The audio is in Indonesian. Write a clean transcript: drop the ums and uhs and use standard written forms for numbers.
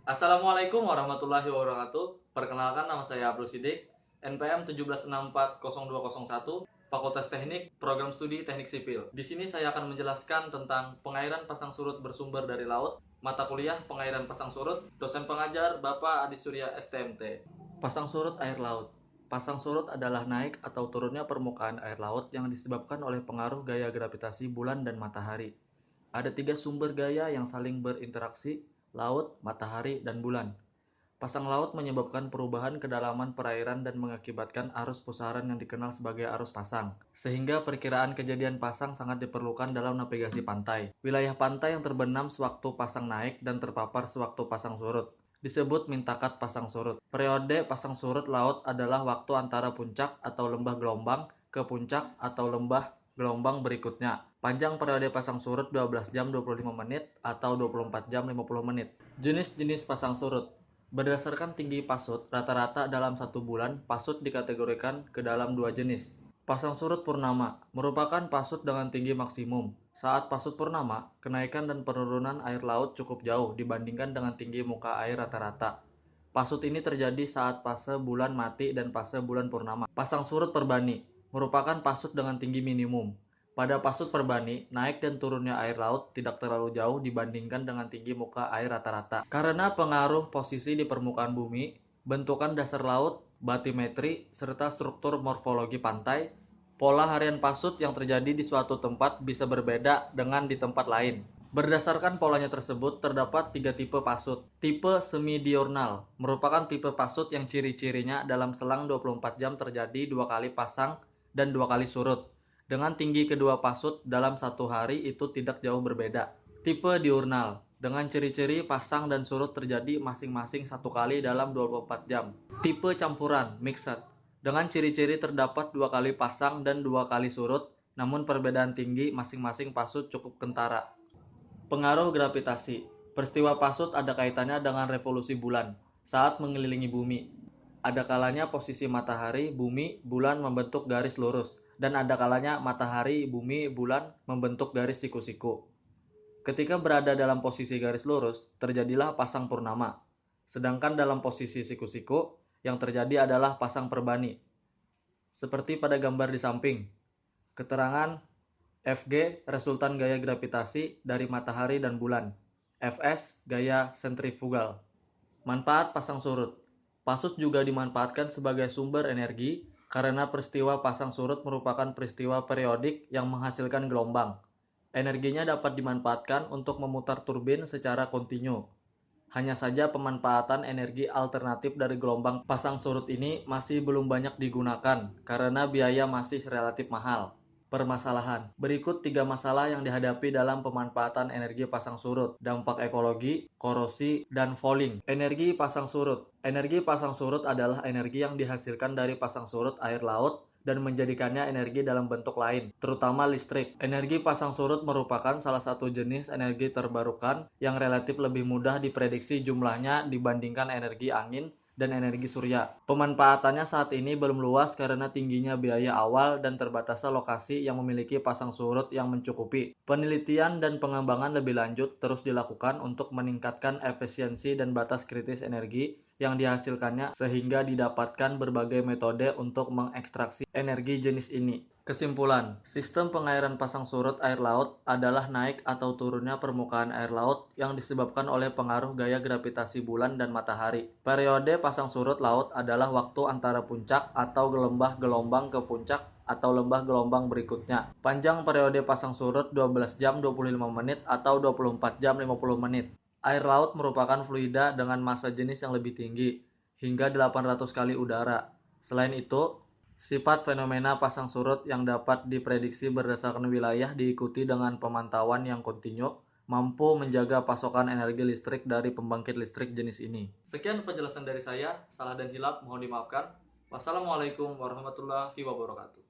Assalamualaikum warahmatullahi wabarakatuh. Perkenalkan, nama saya Abdul Sidik, NPM 17640201, Fakultas Teknik, Program Studi Teknik Sipil. Di sini saya akan menjelaskan tentang pengairan pasang surut bersumber dari laut, mata kuliah pengairan pasang surut, dosen pengajar Bapak Adi Surya STMT. Pasang surut air laut. Pasang surut adalah naik atau turunnya permukaan air laut yang disebabkan oleh pengaruh gaya gravitasi bulan dan matahari. Ada tiga sumber gaya yang saling berinteraksi: laut, matahari, dan bulan. Pasang laut menyebabkan perubahan kedalaman perairan dan mengakibatkan arus pusaran yang dikenal sebagai arus pasang. Sehingga perkiraan kejadian pasang sangat diperlukan dalam navigasi pantai. Wilayah pantai yang terbenam sewaktu pasang naik dan terpapar sewaktu pasang surut disebut mintakat pasang surut. Periode pasang surut laut adalah waktu antara puncak atau lembah gelombang ke puncak atau lembah gelombang berikutnya. Panjang periode pasang surut 12 jam 25 menit atau 24 jam 50 menit. Jenis-jenis pasang surut. Berdasarkan tinggi pasut, rata-rata dalam satu bulan, pasut dikategorikan ke dalam dua jenis. Pasang surut purnama merupakan pasut dengan tinggi maksimum. Saat pasut purnama, kenaikan dan penurunan air laut cukup jauh dibandingkan dengan tinggi muka air rata-rata. Pasut ini terjadi saat fase bulan mati dan fase bulan purnama. Pasang surut perbani merupakan pasut dengan tinggi minimum. Pada pasut perbani, naik dan turunnya air laut tidak terlalu jauh dibandingkan dengan tinggi muka air rata-rata. Karena pengaruh posisi di permukaan bumi, bentukan dasar laut, batimetri, serta struktur morfologi pantai, pola harian pasut yang terjadi di suatu tempat bisa berbeda dengan di tempat lain. Berdasarkan polanya tersebut, terdapat tiga tipe pasut. Tipe semidiurnal merupakan tipe pasut yang ciri-cirinya dalam selang 24 jam terjadi dua kali pasang dan dua kali surut. Dengan tinggi kedua pasut dalam satu hari itu tidak jauh berbeda. Tipe diurnal dengan ciri-ciri pasang dan surut terjadi masing-masing satu kali dalam 24 jam. Tipe campuran mixed dengan ciri-ciri terdapat dua kali pasang dan dua kali surut, namun perbedaan tinggi masing-masing pasut cukup kentara. Pengaruh gravitasi. Peristiwa pasut ada kaitannya dengan revolusi bulan saat mengelilingi bumi. Ada kalanya posisi matahari, bumi, bulan membentuk garis lurus, dan ada kalanya matahari, bumi, bulan membentuk garis siku-siku. Ketika berada dalam posisi garis lurus, terjadilah pasang purnama. Sedangkan dalam posisi siku-siku, yang terjadi adalah pasang perbani. Seperti pada gambar di samping. Keterangan Fg resultan gaya gravitasi dari matahari dan bulan. Fs gaya sentrifugal. Manfaat pasang surut. Pasut juga dimanfaatkan sebagai sumber energi karena peristiwa pasang surut merupakan peristiwa periodik yang menghasilkan gelombang. Energinya dapat dimanfaatkan untuk memutar turbin secara kontinu. Hanya saja pemanfaatan energi alternatif dari gelombang pasang surut ini masih belum banyak digunakan karena biaya masih relatif mahal. Permasalahan. Berikut tiga masalah yang dihadapi dalam pemanfaatan energi pasang surut: dampak ekologi, korosi, dan fouling. Energi pasang surut. Energi pasang surut adalah energi yang dihasilkan dari pasang surut air laut dan menjadikannya energi dalam bentuk lain, terutama listrik. Energi pasang surut merupakan salah satu jenis energi terbarukan yang relatif lebih mudah diprediksi jumlahnya dibandingkan energi angin dan energi surya. Pemanfaatannya saat ini belum luas karena tingginya biaya awal dan terbatasnya lokasi yang memiliki pasang surut yang mencukupi. Penelitian dan pengembangan lebih lanjut terus dilakukan untuk meningkatkan efisiensi dan batas kritis energi yang dihasilkannya sehingga didapatkan berbagai metode untuk mengekstraksi energi jenis ini. Kesimpulan, sistem pengairan pasang surut air laut adalah naik atau turunnya permukaan air laut yang disebabkan oleh pengaruh gaya gravitasi bulan dan matahari. Periode pasang surut laut adalah waktu antara puncak atau lembah gelombang ke puncak atau lembah gelombang berikutnya. Panjang periode pasang surut 12 jam 25 menit atau 24 jam 50 menit. Air laut merupakan fluida dengan massa jenis yang lebih tinggi, hingga 800 kali udara. Selain itu, sifat fenomena pasang surut yang dapat diprediksi berdasarkan wilayah diikuti dengan pemantauan yang kontinu, mampu menjaga pasokan energi listrik dari pembangkit listrik jenis ini. Sekian penjelasan dari saya, salah dan hilaf mohon dimaafkan. Wassalamualaikum warahmatullahi wabarakatuh.